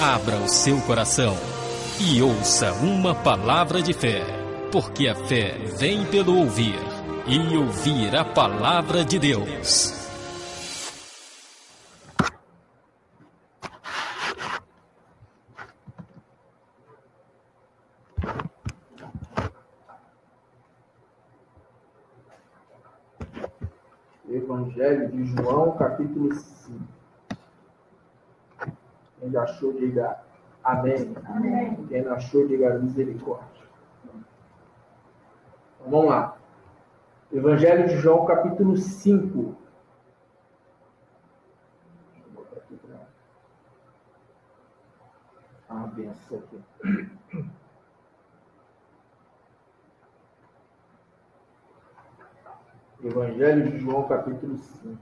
Abra o seu coração e ouça uma palavra de fé, porque a fé vem pelo ouvir, e ouvir a palavra de Deus. Evangelho de João, capítulo 5. Quem já achou, diga amém. Amém. Quem não achou, diga misericórdia. Então, vamos lá. Evangelho de João, capítulo 5. Deixa eu botar aqui para a benção aqui. Evangelho de João, capítulo 5.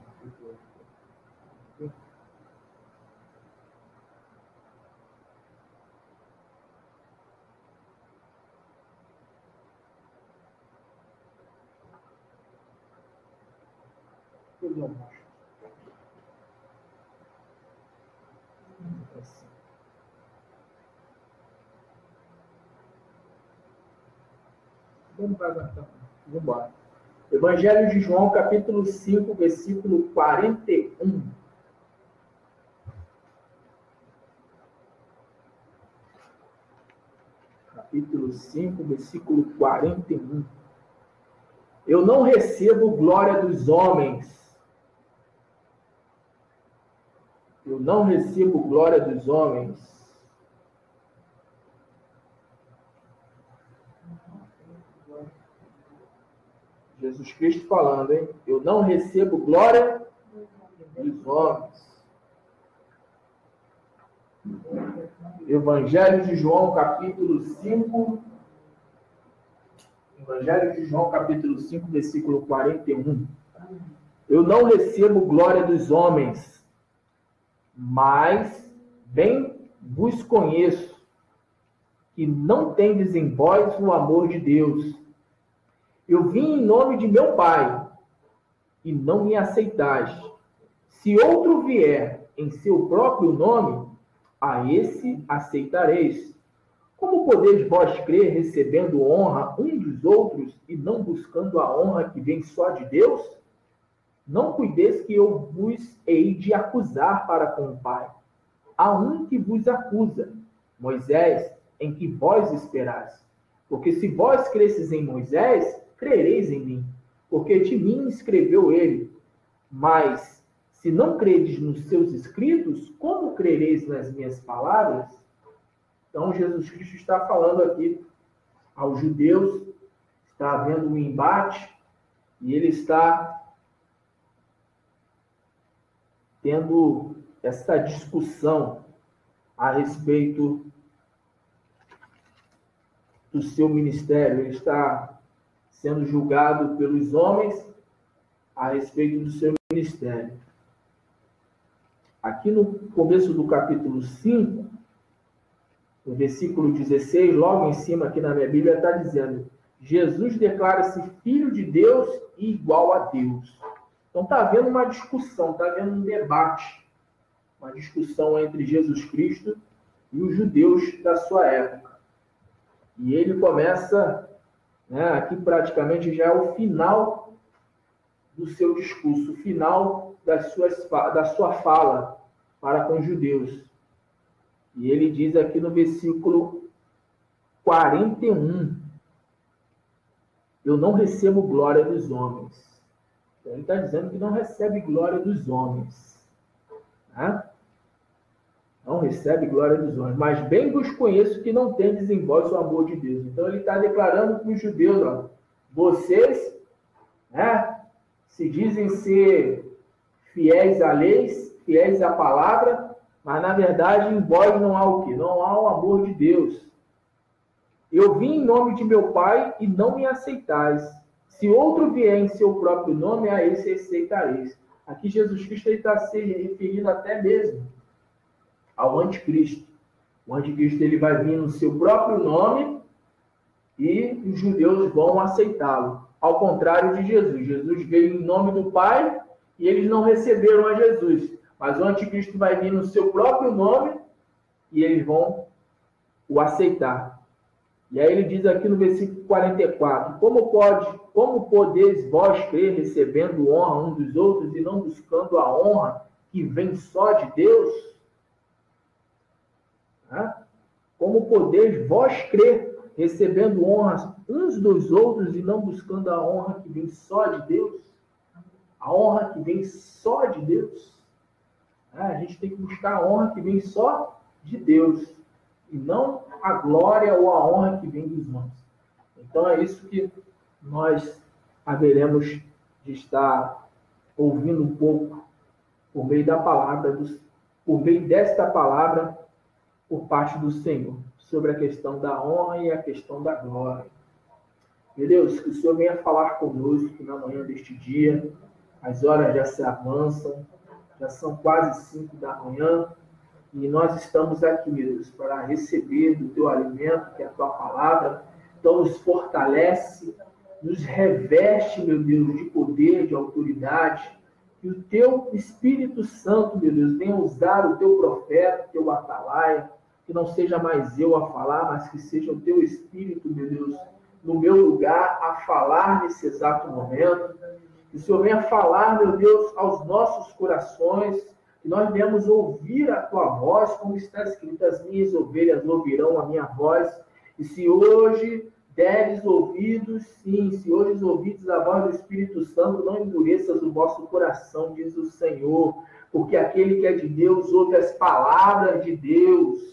Vamos embora. Evangelho de João, capítulo 5, versículo 41. Capítulo 5, versículo 41. Eu não recebo glória dos homens. Eu não recebo glória dos homens. Jesus Cristo falando, hein? Eu não recebo glória dos homens. Evangelho de João, capítulo 5. Evangelho de João, capítulo 5, versículo 41. Eu não recebo glória dos homens, mas bem vos conheço, que não tendes em vós o amor de Deus. Eu vim em nome de meu Pai, e não me aceitais. Se outro vier em seu próprio nome, a esse aceitareis. Como podeis vós crer, recebendo honra um dos outros, e não buscando a honra que vem só de Deus? Não cuideis que eu vos hei de acusar para com o Pai. Há um que vos acusa, Moisés, em que vós esperais. Porque se vós cresces em Moisés, crereis em mim, porque de mim escreveu ele. Mas, se não credes nos seus escritos, como crereis nas minhas palavras? Então, Jesus Cristo está falando aqui aos judeus, está havendo um embate, e ele está tendo essa discussão a respeito do seu ministério. Ele está sendo julgado pelos homens a respeito do seu ministério. Aqui no começo do capítulo 5, no versículo 16, logo em cima aqui na minha Bíblia, está dizendo: Jesus declara-se Filho de Deus e igual a Deus. Então está havendo uma discussão, está havendo um debate, uma discussão entre Jesus Cristo e os judeus da sua época. E ele começa, aqui praticamente já é o final do seu discurso, o final da sua fala para com os judeus. E ele diz aqui no versículo 41, eu não recebo glória dos homens. Então ele está dizendo que não recebe glória dos homens. Não recebe glória dos homens, mas bem vos conheço que não tendes em vós o amor de Deus. Então ele está declarando para os judeus, vocês se dizem ser fiéis à lei, fiéis à palavra, mas na verdade em vós não há o quê? Não há o amor de Deus. Eu vim em nome de meu Pai e não me aceitais. Se outro vier em seu próprio nome, a esse aceitareis. Aqui Jesus Cristo está se referindo até mesmo ao anticristo. O anticristo ele vai vir no seu próprio nome e os judeus vão aceitá-lo. Ao contrário de Jesus. Jesus veio em nome do Pai e eles não receberam a Jesus. Mas o anticristo vai vir no seu próprio nome e eles vão o aceitar. E aí ele diz aqui no versículo 44, como podeis vós crer recebendo honra um dos outros e não buscando a honra que vem só de Deus? Como podeis vós crer recebendo honras uns dos outros e não buscando a honra que vem só de Deus? A honra que vem só de Deus. A gente tem que buscar a honra que vem só de Deus e não a glória ou a honra que vem dos homens. Então é isso que nós haveremos de estar ouvindo um pouco por meio da palavra, por meio desta palavra por parte do Senhor, sobre a questão da honra e a questão da glória. Meu Deus, que o Senhor venha falar conosco na manhã deste dia. As horas já se avançam, já são quase 5 da manhã, e nós estamos aqui, meu Deus, para receber do teu alimento, que é a tua palavra. Então nos fortalece, nos reveste, meu Deus, de poder, de autoridade, que o teu Espírito Santo, meu Deus, venha usar o teu profeta, o teu atalaia, que não seja mais eu a falar, mas que seja o teu Espírito, meu Deus, no meu lugar, a falar nesse exato momento. Que o Senhor venha falar, meu Deus, aos nossos corações, que nós venhamos ouvir a tua voz, como está escrito, as minhas ovelhas ouvirão a minha voz. E se hoje deres ouvidos, sim, se hoje ouvides a voz do Espírito Santo, não endureças o vosso coração, diz o Senhor, porque aquele que é de Deus ouve as palavras de Deus.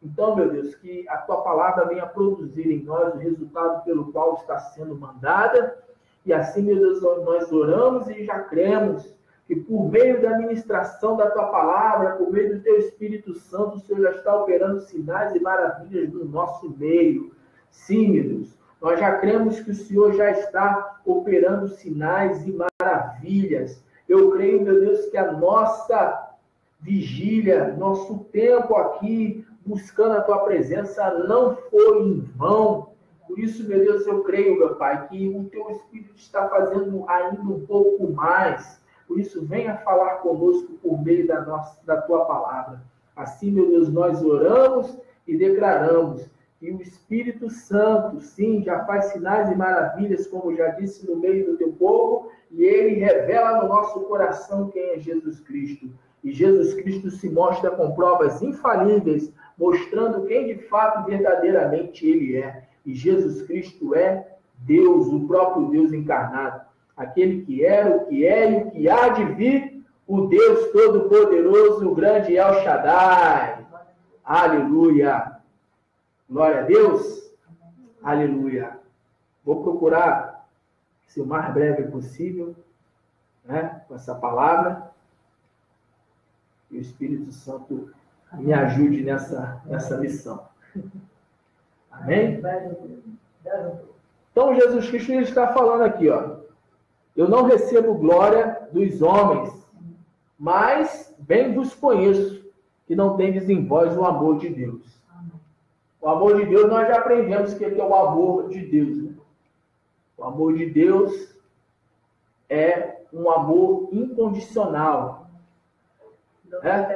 Então, meu Deus, que a tua palavra venha produzir em nós o resultado pelo qual está sendo mandada. E assim, meu Deus, nós oramos e já cremos que por meio da ministração da tua palavra, por meio do teu Espírito Santo, o Senhor já está operando sinais e maravilhas no nosso meio. Sim, meu Deus, nós já cremos que o Senhor já está operando sinais e maravilhas. Eu creio, meu Deus, que a nossa vigília, nosso tempo aqui, buscando a tua presença, não foi em vão. Por isso, meu Deus, eu creio, meu Pai, que o teu Espírito está fazendo ainda um pouco mais. Por isso, venha falar conosco por meio da tua palavra. Assim, meu Deus, nós oramos e declaramos que o Espírito Santo, sim, já faz sinais e maravilhas, como já disse, no meio do teu povo, e ele revela no nosso coração quem é Jesus Cristo. E Jesus Cristo se mostra com provas infalíveis, mostrando quem de fato verdadeiramente ele é. E Jesus Cristo é Deus, o próprio Deus encarnado. Aquele que era, o que é e o que há de vir, o Deus Todo-Poderoso, o grande El Shaddai. Aleluia! Glória a Deus! Aleluia! Vou procurar ser o mais breve possível, né, com essa palavra. Que o Espírito Santo me ajude nessa missão. Amém? Então, Jesus Cristo ele está falando aqui, ó. Eu não recebo glória dos homens, mas bem vos conheço, que não tendes em vós o amor de Deus. O amor de Deus, nós já aprendemos que é o amor de Deus. Né? O amor de Deus é um amor incondicional.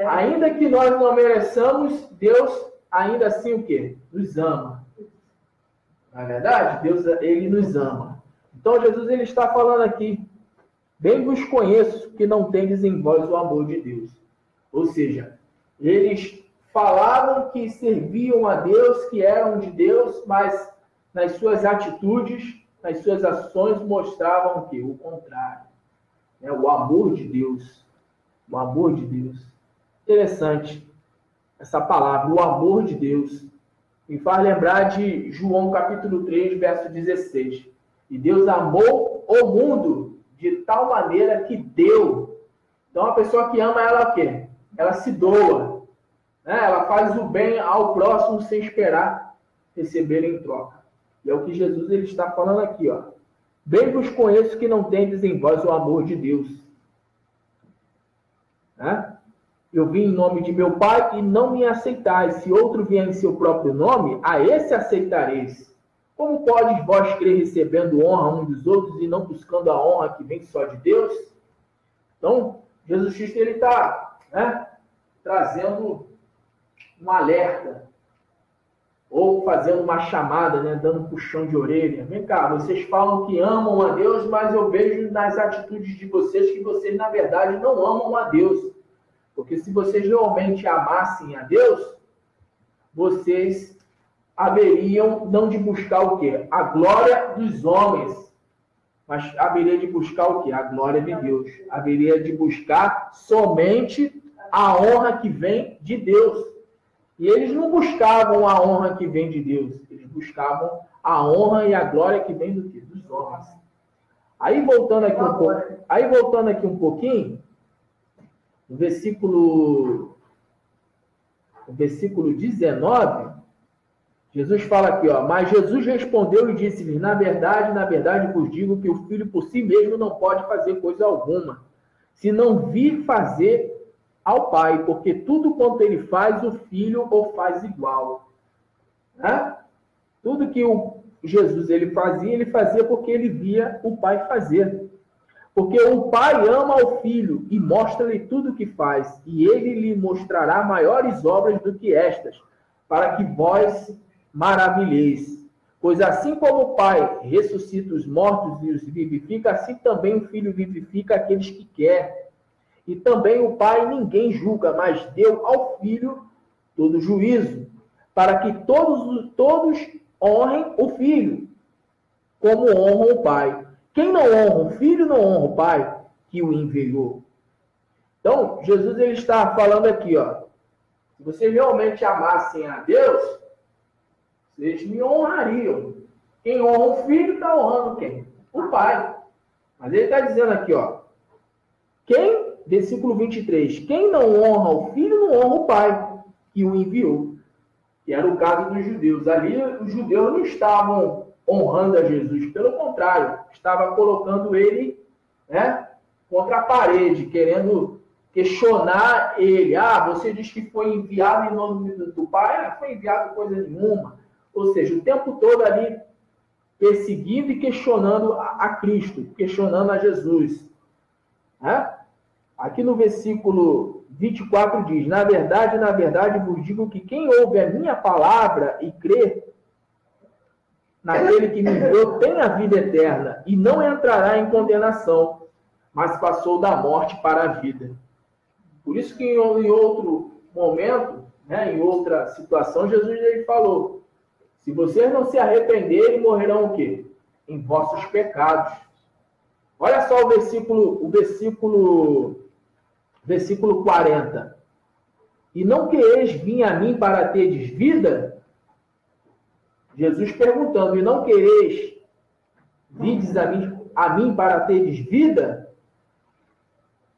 Ainda que nós não mereçamos, Deus ainda assim o quê? Nos ama. Não é verdade? Deus, ele nos ama. Então, Jesus, ele está falando aqui, bem vos conheço que não tendes em vós o amor de Deus. Ou seja, eles falavam que serviam a Deus, que eram de Deus, mas nas suas atitudes, nas suas ações, mostravam o quê? O contrário. O amor de Deus. O amor de Deus. Interessante essa palavra, o amor de Deus. Me faz lembrar de João capítulo 3, verso 16. E Deus amou o mundo de tal maneira que deu. Então, a pessoa que ama, ela o quê? Ela se doa. Né? Ela faz o bem ao próximo sem esperar receber em troca. E é o que Jesus ele está falando aqui. Ó. Bem vos conheço que não tendes em vós o amor de Deus. Né? Eu vim em nome de meu Pai e não me aceitais. Se outro vier em seu próprio nome, a esse aceitareis. Como podes vós crer recebendo honra uns dos outros e não buscando a honra que vem só de Deus? Então, Jesus Cristo ele está trazendo um alerta, ou fazendo uma chamada, né, dando um puxão de orelha. Vem cá, vocês falam que amam a Deus, mas eu vejo nas atitudes de vocês que vocês, na verdade, não amam a Deus. Porque se vocês realmente amassem a Deus, vocês haveriam não de buscar o quê? A glória dos homens, mas haveria de buscar o quê? A glória de Deus. Haveria de buscar somente a honra que vem de Deus. E eles não buscavam a honra que vem de Deus. Eles buscavam a honra e a glória que vem do quê? Dos homens. Aí voltando aqui um pouquinho, no versículo 19, Jesus fala aqui, ó, mas Jesus respondeu e disse-lhes, na verdade vos digo que o filho por si mesmo não pode fazer coisa alguma, se não vir fazer ao Pai, porque tudo quanto ele faz, o Filho o faz igual. Né? Tudo que Jesus ele fazia porque ele via o Pai fazer. Porque o Pai ama o Filho e mostra-lhe tudo o que faz, e ele lhe mostrará maiores obras do que estas, para que vós maravilheis. Pois assim como o Pai ressuscita os mortos e os vivifica, assim também o Filho vivifica aqueles que quer. E também o Pai ninguém julga, mas deu ao Filho todo juízo, para que todos honrem o Filho, como honram o Pai. Quem não honra o Filho, não honra o Pai que o enviou. Então, Jesus ele está falando aqui, ó, se vocês realmente amassem a Deus, vocês me honrariam. Quem honra o Filho está honrando quem? O Pai. Mas ele está dizendo aqui, ó, versículo 23, quem não honra o Filho, não honra o Pai que o enviou. Que era o caso dos judeus. Ali, os judeus não estavam honrando a Jesus. Pelo contrário, estava colocando ele, né, contra a parede, querendo questionar ele. Ah, você diz que foi enviado em nome do Pai? Não foi enviado coisa nenhuma. Ou seja, o tempo todo ali perseguindo e questionando a Cristo, questionando a Jesus. Né? Aqui no versículo 24 diz, na verdade vos digo que quem ouve a minha palavra e crê naquele que me enviou tem a vida eterna e não entrará em condenação, mas passou da morte para a vida. Por isso que em outro momento, né, em outra situação, Jesus ele falou, se vocês não se arrependerem, morrerão o quê? Em vossos pecados. Olha só o versículo 40. E não quereis vir a mim para terdes vida? Jesus perguntando, e não quereis virdes a mim para terdes vida?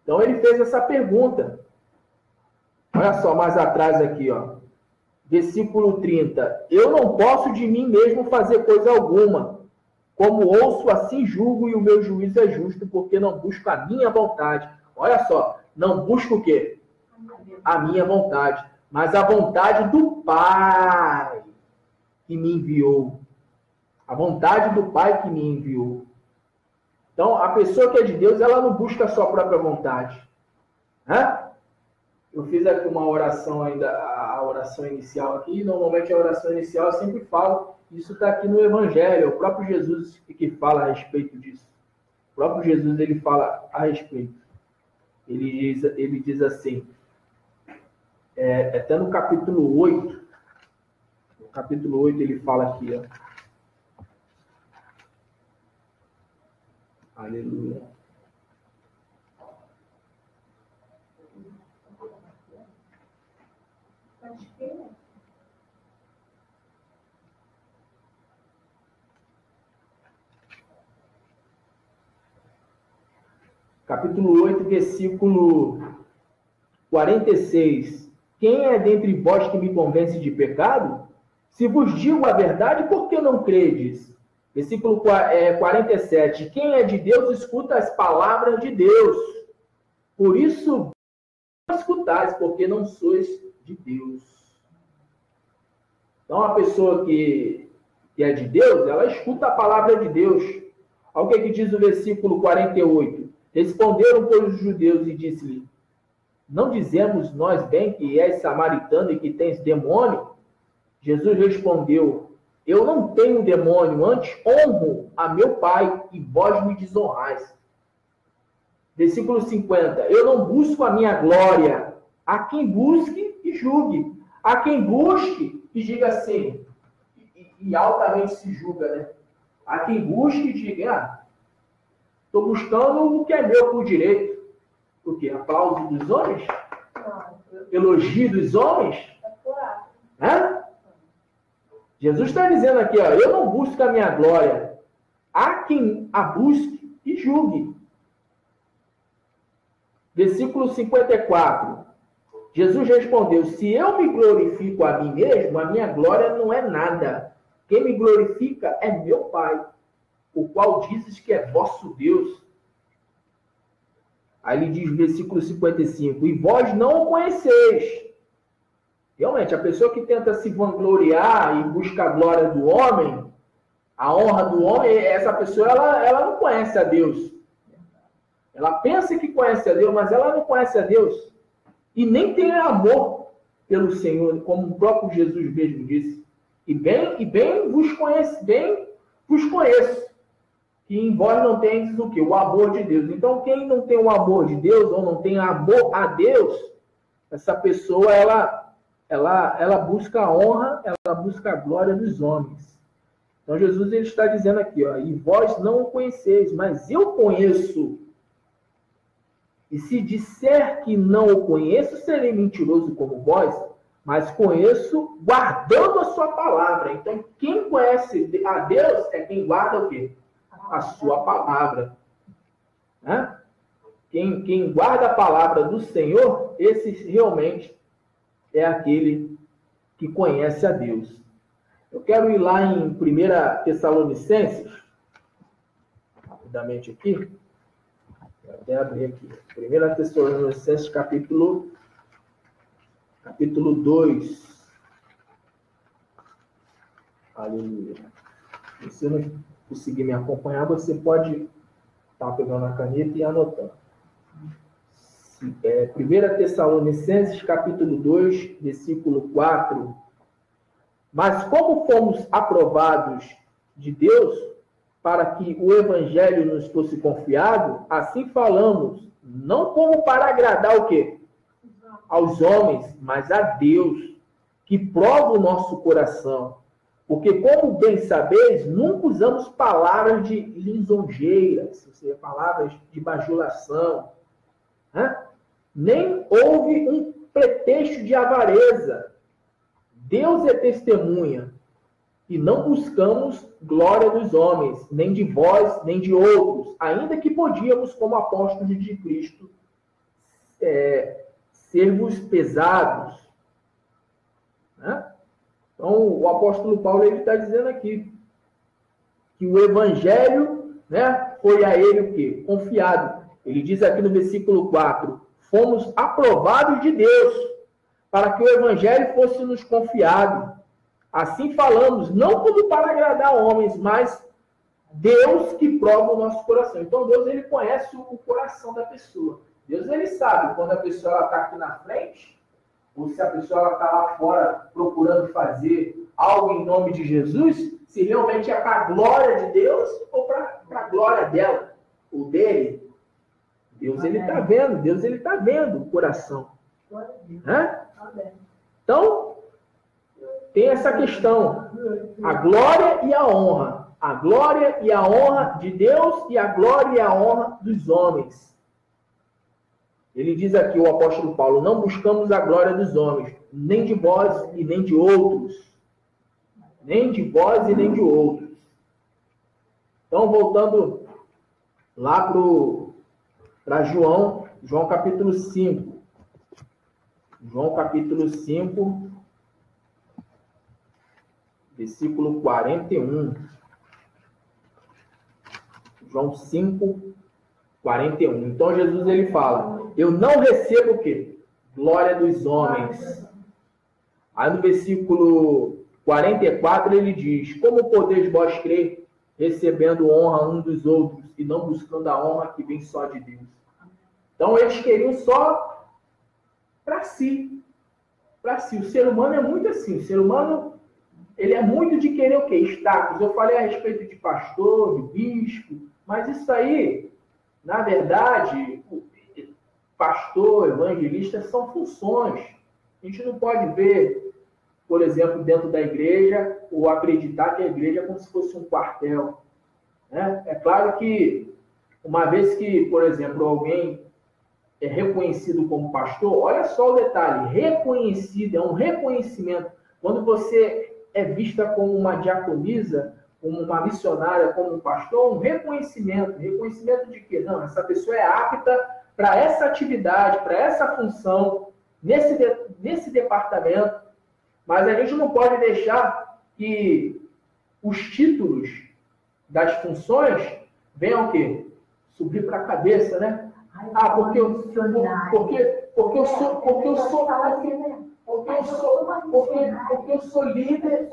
Então ele fez essa pergunta. Olha só, mais atrás aqui, ó. Versículo 30. Eu não posso de mim mesmo fazer coisa alguma. Como ouço, assim julgo, e o meu juízo é justo, porque não busco a minha vontade. Olha só, não busco o quê? A minha vontade, mas a vontade do Pai que me enviou. A vontade do Pai que me enviou. Então, a pessoa que é de Deus, ela não busca a sua própria vontade. Hã? Eu fiz aqui uma oração ainda, a oração inicial aqui. Normalmente a oração inicial eu sempre falo, isso está aqui no Evangelho, é o próprio Jesus que fala a respeito disso. O próprio Jesus ele fala a respeito. Ele diz assim, até no capítulo 8, no capítulo 8 ele fala aqui, ó. Aleluia. Capítulo 8, versículo 46. Quem é dentre vós que me convence de pecado? Se vos digo a verdade, por que não credes? Versículo 47. Quem é de Deus, escuta as palavras de Deus. Por isso, não escutais, porque não sois de Deus. Então, a pessoa que é de Deus, ela escuta a palavra de Deus. Olha o que diz o versículo 48. Responderam, pois, os judeus e disse-lhe, Não dizemos nós bem que és samaritano e que tens demônio? Jesus respondeu: eu não tenho demônio, antes honro a meu Pai e vós me desonrais. Versículo 50. Eu não busco a minha glória. A quem busque e julgue. A quem busque e diga assim. E altamente se julga, né? A quem busque e diga: estou buscando o que é meu por direito. O quê? Aplauso dos homens? Elogio dos homens? Hã? Jesus está dizendo aqui, ó, eu não busco a minha glória. Há quem a busque e julgue. Versículo 54. Jesus respondeu: se eu me glorifico a mim mesmo, a minha glória não é nada. Quem me glorifica é meu Pai, o qual dizes que é vosso Deus. Aí ele diz, versículo 55, e vós não o conheceis. Realmente, a pessoa que tenta se vangloriar e busca a glória do homem, a honra do homem, essa pessoa, ela não conhece a Deus. Ela pensa que conhece a Deus, mas ela não conhece a Deus. E nem tem amor pelo Senhor, como o próprio Jesus mesmo disse. E bem vos conheço, que em vós não tendes o quê? O amor de Deus. Então, quem não tem o amor de Deus, ou não tem amor a Deus, essa pessoa, ela busca a honra, ela busca a glória dos homens. Então, Jesus ele está dizendo aqui, ó, e vós não o conheceis, mas eu conheço. E se disser que não o conheço, serei mentiroso como vós, mas conheço guardando a sua palavra. Então, quem conhece a Deus é quem guarda o quê? A sua palavra. Né? Quem guarda a palavra do Senhor, esse realmente é aquele que conhece a Deus. Eu quero ir lá em 1 Tessalonicenses, rapidamente aqui. Vou até abrir aqui. 1 Tessalonicenses, capítulo 2. Aleluia. Se você não conseguir me acompanhar, você pode estar pegando a caneta e anotando. 1 Tessalonicenses, capítulo 2, versículo 4. Mas como fomos aprovados de Deus para que o evangelho nos fosse confiado, assim falamos, não como para agradar o quê? Aos homens, mas a Deus, que prova o nosso coração. Porque, como bem sabeis, nunca usamos palavras de lisonjeiras, ou seja, palavras de bajulação, né? Nem houve um pretexto de avareza. Deus é testemunha, e não buscamos glória dos homens, nem de vós, nem de outros, ainda que podíamos, como apóstolos de Cristo, sermos pesados. Né? Então, o apóstolo Paulo está dizendo aqui que o evangelho, né, foi a ele o quê? Confiado. Ele diz aqui no versículo 4, fomos aprovados de Deus para que o evangelho fosse nos confiado. Assim falamos, não como para agradar homens, mas Deus que prova o nosso coração. Então, Deus ele conhece o coração da pessoa. Deus ele sabe quando a pessoa está aqui na frente, ou se a pessoa está lá fora procurando fazer algo em nome de Jesus, se realmente é para a glória de Deus ou para a glória dela, ou dele. Deus ele está vendo, Deus ele está vendo o coração. Né? Então, tem essa questão, a glória e a honra. A glória e a honra de Deus e a glória e a honra dos homens. Ele diz aqui, o apóstolo Paulo, não buscamos a glória dos homens, nem de vós e nem de outros. Nem de vós e nem de outros. Então, voltando lá para João capítulo 5. João capítulo 5, versículo 41. João 5, 41. Então, Jesus ele fala, eu não recebo o quê? Glória dos homens. Aí no versículo 44 ele diz, como podeis vós crer, recebendo honra um dos outros e não buscando a honra que vem só de Deus? Então eles queriam só para si. Para si. O ser humano é muito assim. O ser humano, ele é muito de querer o quê? Status. Eu falei a respeito de pastor, de bispo, mas isso aí, na verdade, pastor, evangelista, são funções. A gente não pode ver, por exemplo, dentro da igreja, ou acreditar que a igreja é como se fosse um quartel. Né? É claro que, uma vez que, por exemplo, alguém é reconhecido como pastor, olha só o detalhe, reconhecido, é um reconhecimento. Quando você é vista como uma diaconisa, como uma missionária, como um pastor, um reconhecimento. Reconhecimento de que, não, essa pessoa é apta para essa atividade, para essa função, nesse departamento. Mas a gente não pode deixar que os títulos das funções venham o quê? Subir para a cabeça, né? Ah, porque eu sou líder,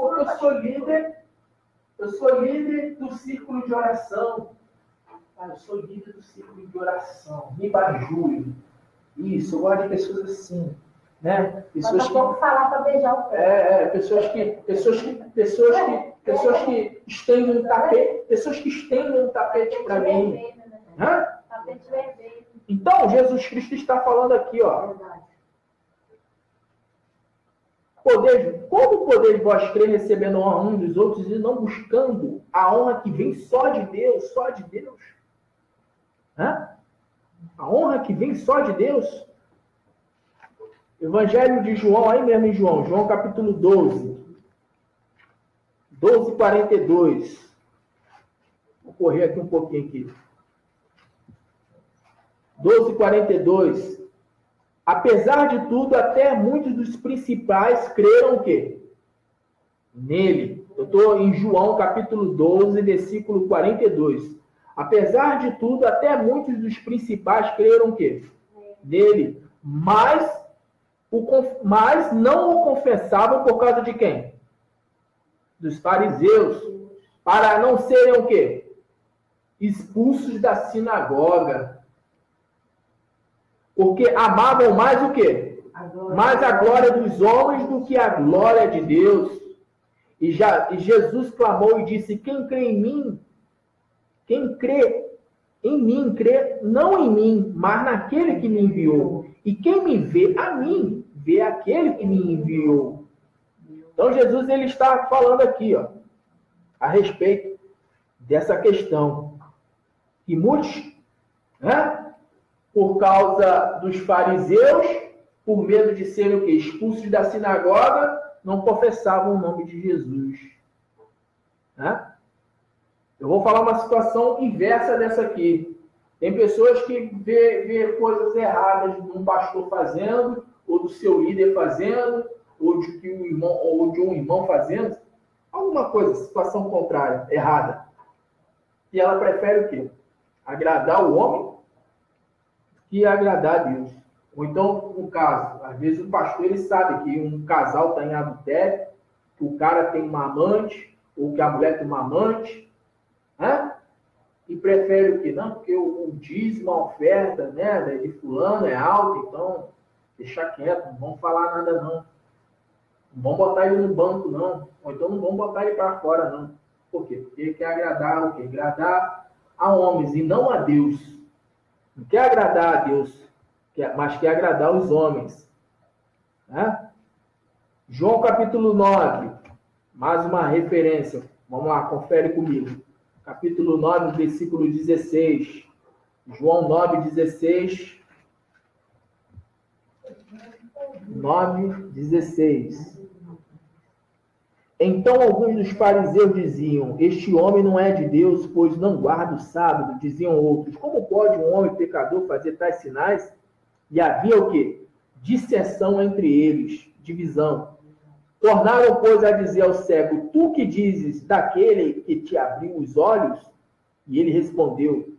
eu sou líder do círculo de oração. Ah, eu sou líder do círculo de oração. Me bajule. Isso, eu gosto de pessoas assim, né? Pessoas que falar para beijar o pé. Pessoas que estendem um tapete para mim. Hã? Tapete vermelho. Então, Jesus Cristo está falando aqui, ó. Como podeis vós crer recebendo honra uns dos outros e não buscando a honra que vem só de Deus, só de Deus? Hã? A honra que vem só de Deus? Evangelho de João, aí mesmo em João capítulo 12. 12:42. Vou correr aqui um pouquinho aqui. 12:42. Apesar de tudo, até muitos dos principais creram o quê? Nele. Eu estou em João capítulo 12, versículo 42. Apesar de tudo, até muitos dos principais creram o quê? Nele. Mas não o confessavam por causa de quem? Dos fariseus. Para não serem o quê? Expulsos da sinagoga. Porque amavam mais o quê? Mais a glória dos homens do que a glória de Deus. E Jesus clamou e disse: quem crê em mim, quem crê em mim, crê não em mim, mas naquele que me enviou. E quem me vê a mim, vê aquele que me enviou. Então Jesus, ele está falando aqui, ó, a respeito dessa questão. E muitos, né, por causa dos fariseus, por medo de serem o quê? Expulsos da sinagoga, não confessavam o nome de Jesus. Né? Eu vou falar uma situação inversa dessa aqui. Tem pessoas que vê coisas erradas de um pastor fazendo, ou do seu líder fazendo, ou de um irmão fazendo. Alguma coisa, situação contrária, errada. E ela prefere o quê? Agradar o homem e agradar a Deus. Ou então, no caso, às vezes o pastor ele sabe que um casal está em adultério, que o cara tem uma amante, ou que a mulher tem uma amante, né? E prefere o quê? Não, porque o dízimo, a oferta, né, de fulano é alta, então deixa quieto, não vamos falar nada não. Não vamos botar ele no banco não, ou então não vamos botar ele para fora não. Por quê? Porque ele quer agradar o quê? Agradar a homens e não a Deus. Não quer agradar a Deus, mas quer agradar os homens. Né? João capítulo 9, mais uma referência. Vamos lá, confere comigo. Capítulo 9, versículo 16. João 9, 16. 9, 16. Então alguns dos fariseus diziam: este homem não é de Deus, pois não guarda o sábado. Diziam outros: como pode um homem pecador fazer tais sinais? E havia o quê? Dissensão entre eles, divisão. Tornaram, pois, a dizer ao cego: tu que dizes daquele que te abriu os olhos? E ele respondeu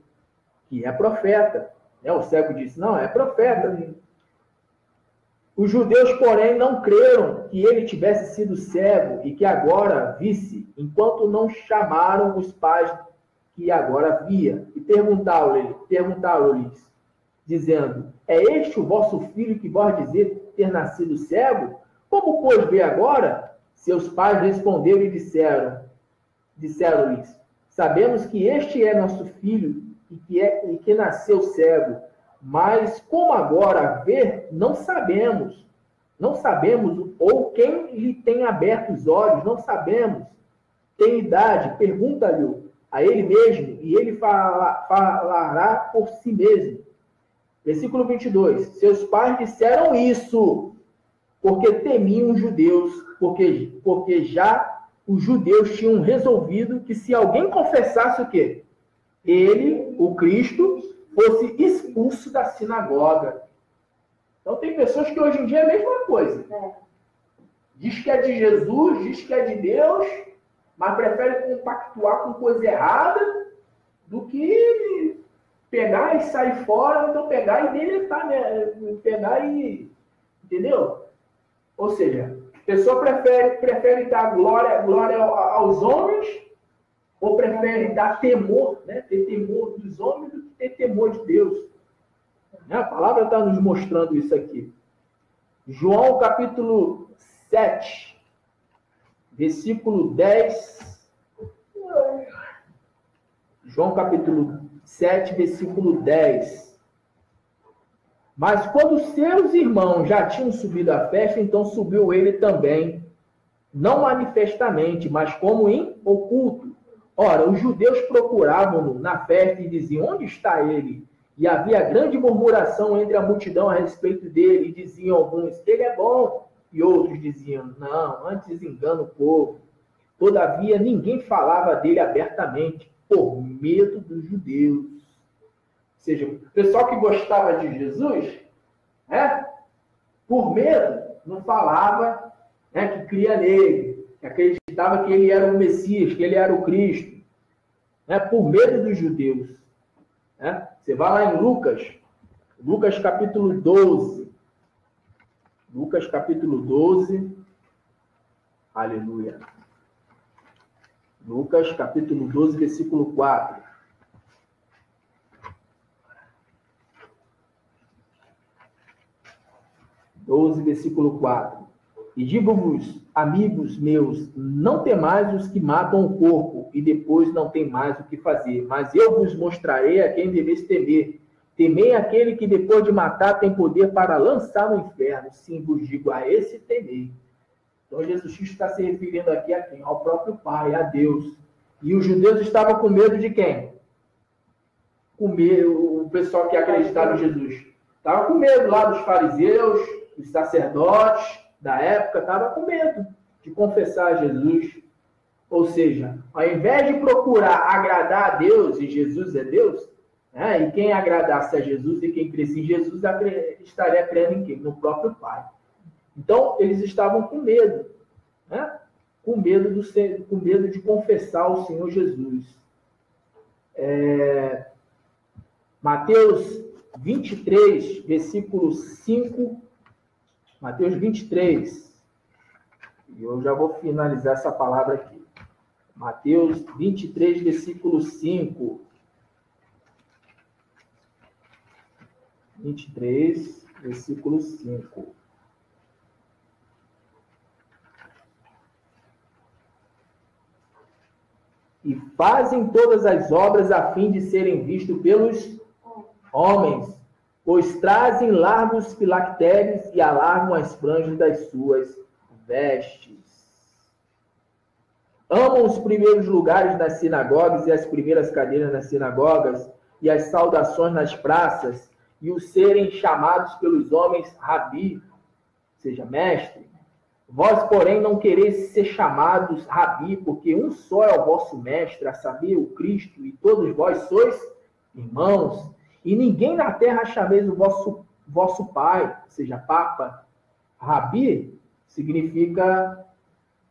que é profeta. O cego disse: não, é profeta. Os judeus, porém, não creram que ele tivesse sido cego e que agora visse, enquanto não chamaram os pais que agora via. E perguntaram-lhes, dizendo: é este o vosso filho que vós ter nascido cego? Como, pois, vê agora? Seus pais responderam e disseram-lhes: sabemos que este é nosso filho e que nasceu cego, mas como agora vê, não sabemos. Não sabemos, ou quem lhe tem aberto os olhos, não sabemos. Tem idade, pergunta-lhe a ele mesmo, e ele falará por si mesmo. Versículo 22. Seus pais disseram isso porque temiam os judeus, porque já os judeus tinham resolvido que se alguém confessasse o quê? Ele, o Cristo, fosse expulso da sinagoga. Então tem pessoas que hoje em dia é a mesma coisa. Diz que é de Jesus, diz que é de Deus, mas prefere compactuar com coisa errada do que pegar e sair fora, então pegar e deletar, né? Pegar e... Entendeu? Ou seja, a pessoa prefere dar glória aos homens, ou prefere dar temor, né? Ter temor dos homens do que ter temor de Deus. A palavra está nos mostrando isso aqui. João capítulo 7, versículo 10. João capítulo 7, versículo 10. Mas quando seus irmãos já tinham subido à festa, então subiu ele também, não manifestamente, mas como em oculto. Ora, os judeus procuravam-no na festa e diziam: onde está ele? E havia grande murmuração entre a multidão a respeito dele, e diziam alguns: ele é bom, e outros diziam: não, antes engana o povo. Todavia, ninguém falava dele abertamente, por medo dos judeus. Ou seja, o pessoal que gostava de Jesus, por medo, não falava, que cria nele, que acreditava que ele era o Messias, que ele era o Cristo, por medo dos judeus. Você vai lá em Lucas capítulo 12. Lucas capítulo 12. Aleluia. Lucas capítulo 12, versículo 4. 12, versículo 4. E digo-vos, amigos meus, não temais os que matam o corpo, e depois não tem mais o que fazer. Mas eu vos mostrarei a quem deveis temer. Temei aquele que depois de matar tem poder para lançar no inferno. Sim, vos digo, a esse temei. Então Jesus Cristo está se referindo aqui a quem? Ao próprio Pai, a Deus. E os judeus estavam com medo de quem? Com medo, o pessoal que acreditava em Jesus. Estava com medo lá dos fariseus, os sacerdotes da época, estava com medo de confessar Jesus. Ou seja, ao invés de procurar agradar a Deus, e Jesus é Deus, e quem agradasse a Jesus e quem crescia em Jesus estaria crendo em quem? No próprio Pai. Então, eles estavam com medo, com medo de confessar o Senhor Jesus. Mateus 23, versículo 5. Mateus 23. E eu já vou finalizar essa palavra aqui. Mateus 23, versículo 5. 23, versículo 5. E fazem todas as obras a fim de serem vistos pelos homens, pois trazem largos filactérios e alargam as franjas das suas vestes. Amam os primeiros lugares nas sinagogas e as primeiras cadeiras nas sinagogas e as saudações nas praças e os serem chamados pelos homens rabi, ou seja, mestre. Vós, porém, não quereis ser chamados rabi, porque um só é o vosso mestre, a saber, o Cristo, e todos vós sois irmãos. E ninguém na terra chameis o vosso pai, ou seja, papa. Rabi significa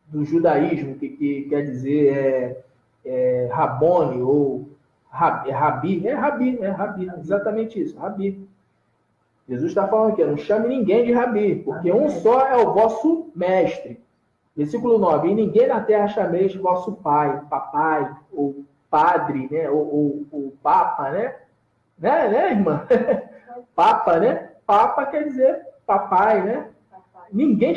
do judaísmo, que quer dizer Rabone, ou Rabi. Rabi, exatamente isso, Rabi. Jesus está falando aqui, não chame ninguém de Rabi, porque um só é o vosso mestre. Versículo 9, e ninguém na terra chameis vosso pai, papai, ou padre, né? ou papa, né? Né, irmã? Papa, né? Papa quer dizer papai, né? Ninguém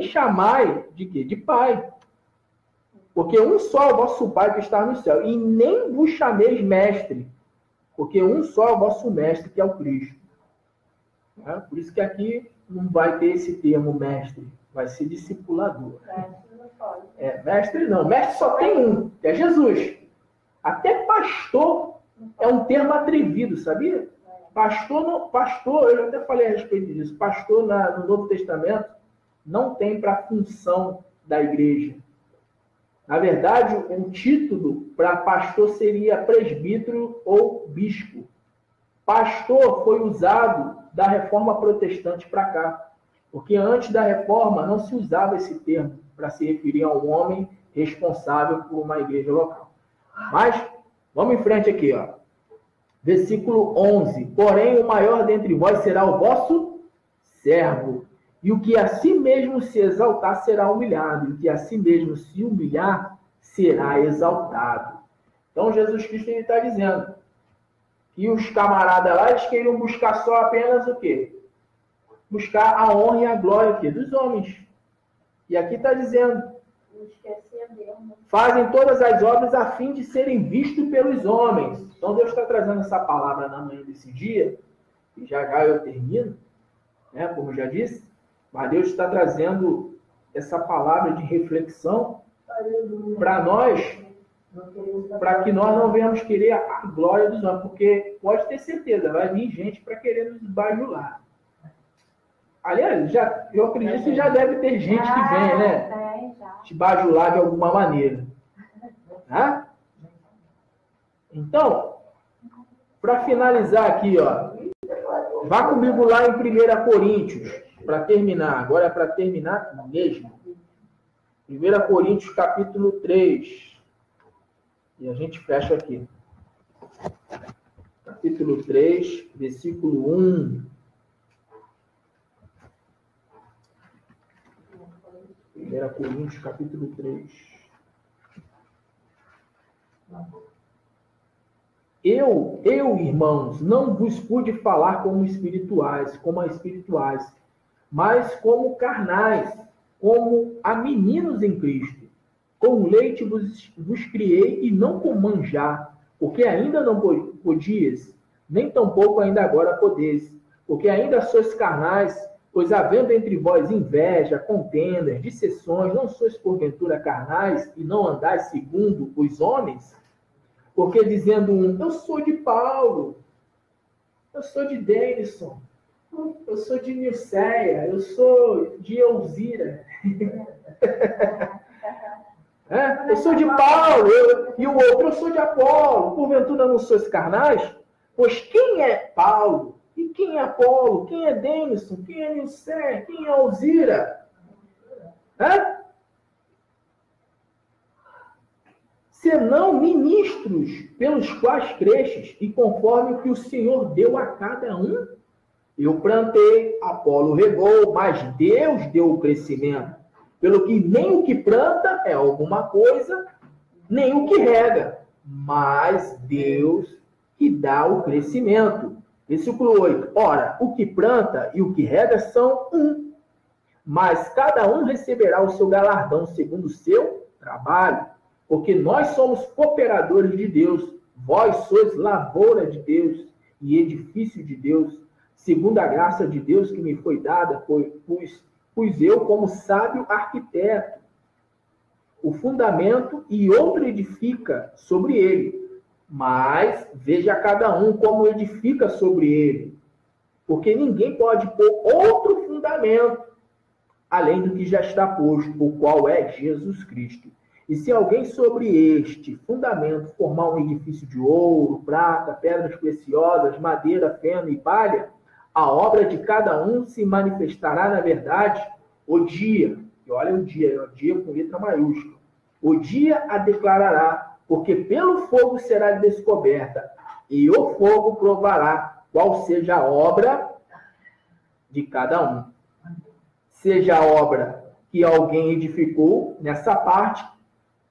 chamai de quê? De pai. Porque um só é o vosso Pai que está no céu. E nem vos chameis mestre. Porque um só é o vosso mestre, que é o Cristo. Por isso que aqui não vai ter esse termo mestre. Vai ser discipulador. Mestre não. Mestre só tem um, que é Jesus. Até pastor é um termo atrevido, sabia? Pastor, eu já até falei a respeito disso. Pastor no Novo Testamento não tem para função da igreja. Na verdade, um título para pastor seria presbítero ou bispo. Pastor foi usado da Reforma Protestante para cá. Porque antes da Reforma não se usava esse termo para se referir a um homem responsável por uma igreja local. Mas, vamos em frente aqui, ó. Versículo 11. Porém, o maior dentre vós será o vosso servo. E o que a si mesmo se exaltar será humilhado. E o que a si mesmo se humilhar será exaltado. Então, Jesus Cristo está dizendo que os camaradas lá, eles queriam buscar só apenas o quê? Buscar a honra e a glória aqui dos homens. E aqui está dizendo, fazem todas as obras a fim de serem vistos pelos homens. Então Deus está trazendo essa palavra na manhã desse dia, e já eu termino, né, como já disse, mas Deus está trazendo essa palavra de reflexão para nós, para que nós não venhamos querer a glória dos homens, porque pode ter certeza, vai vir gente para querer nos bajular. Aliás, eu acredito que já deve ter gente que vem, né? Te bajular de alguma maneira. Tá? Então, para finalizar aqui, ó, vá comigo lá em 1 Coríntios, para terminar. Agora é para terminar mesmo. 1 Coríntios, capítulo 3. E a gente fecha aqui. Capítulo 3, versículo 1. 1 Coríntios, capítulo 3. Eu, irmãos, não vos pude falar como a espirituais, mas como carnais, como a meninos em Cristo. Com leite vos criei e não com manjar, porque ainda não podias, nem tampouco ainda agora podeis, porque ainda sois carnais. Pois havendo entre vós inveja, contendas, dissensões, não sois porventura carnais e não andais segundo os homens? Porque dizendo um, eu sou de Paulo, eu sou de Denison, eu sou de Nilceia, eu sou de Elzira. Eu sou de Paulo, e o outro, eu sou de Apolo. Porventura não sois carnais? Pois quem é Paulo? E quem é Apolo? Quem é Denison? Quem é Nilceia? Quem é Elzira? Senão ministros pelos quais cresces, e conforme o que o Senhor deu a cada um. Eu plantei, Apolo regou, mas Deus deu o crescimento. Pelo que nem o que planta é alguma coisa, nem o que rega, mas Deus que dá o crescimento. Versículo 8. Ora, o que planta e o que rega são um, mas cada um receberá o seu galardão segundo o seu trabalho. Porque nós somos cooperadores de Deus, vós sois lavoura de Deus e edifício de Deus, segundo a graça de Deus que me foi dada, pois eu, como sábio arquiteto, o fundamento e outro edifica sobre ele. Mas veja cada um como edifica sobre ele. Porque ninguém pode pôr outro fundamento, além do que já está posto, o qual é Jesus Cristo. E se alguém sobre este fundamento formar um edifício de ouro, prata, pedras preciosas, madeira, feno e palha, a obra de cada um se manifestará na verdade o dia. E olha o dia com letra maiúscula. O dia a declarará, porque pelo fogo será descoberta, e o fogo provará qual seja a obra de cada um. Seja a obra que alguém edificou nessa parte,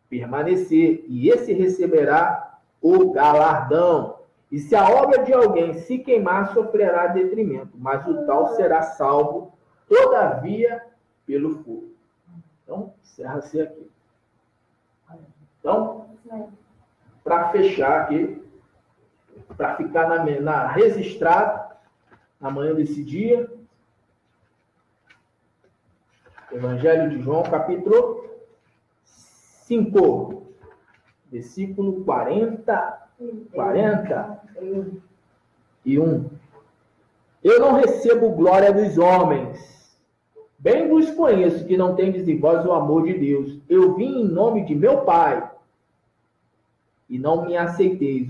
permanecer, e esse receberá o galardão. E se a obra de alguém se queimar, sofrerá detrimento, mas o tal será salvo, todavia, pelo fogo. Então, encerra-se aqui. Então, para fechar aqui, para ficar registrado na manhã desse dia, Evangelho de João, capítulo 5, versículo 41. Eu não recebo glória dos homens. Bem vos conheço que não tendes em vós o amor de Deus. Eu vim em nome de meu Pai, e não me aceiteis.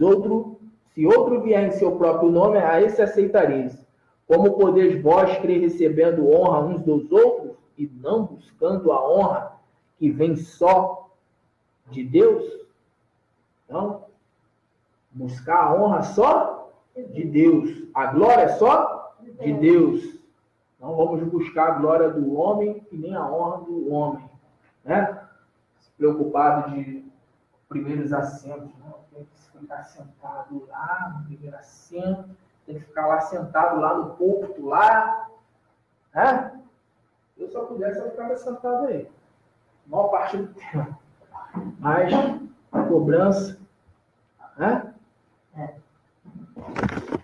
Se outro vier em seu próprio nome, a esse aceitareis. Como podeis vós crer recebendo honra uns dos outros, e não buscando a honra que vem só de Deus? Então, buscar a honra só de Deus. A glória só de Deus. Não vamos buscar a glória do homem e nem a honra do homem. Né? Preocupado de primeiros assentos. Não, tem que ficar sentado lá no primeiro assento. Tem que ficar lá sentado lá no púlpito lá. Né? Se eu só pudesse, eu ficava sentado aí. A maior parte do tempo. Mas a cobrança. Né?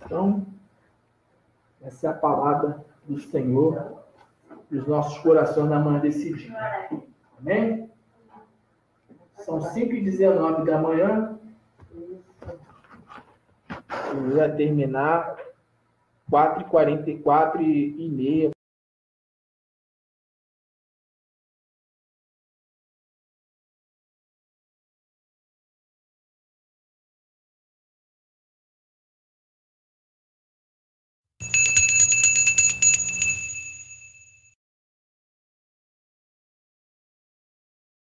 Então, essa é a palavra do Senhor nos nossos corações na manhã desse dia. Amém? São 5h19 da manhã. Eu ia terminar 4h44 e meia.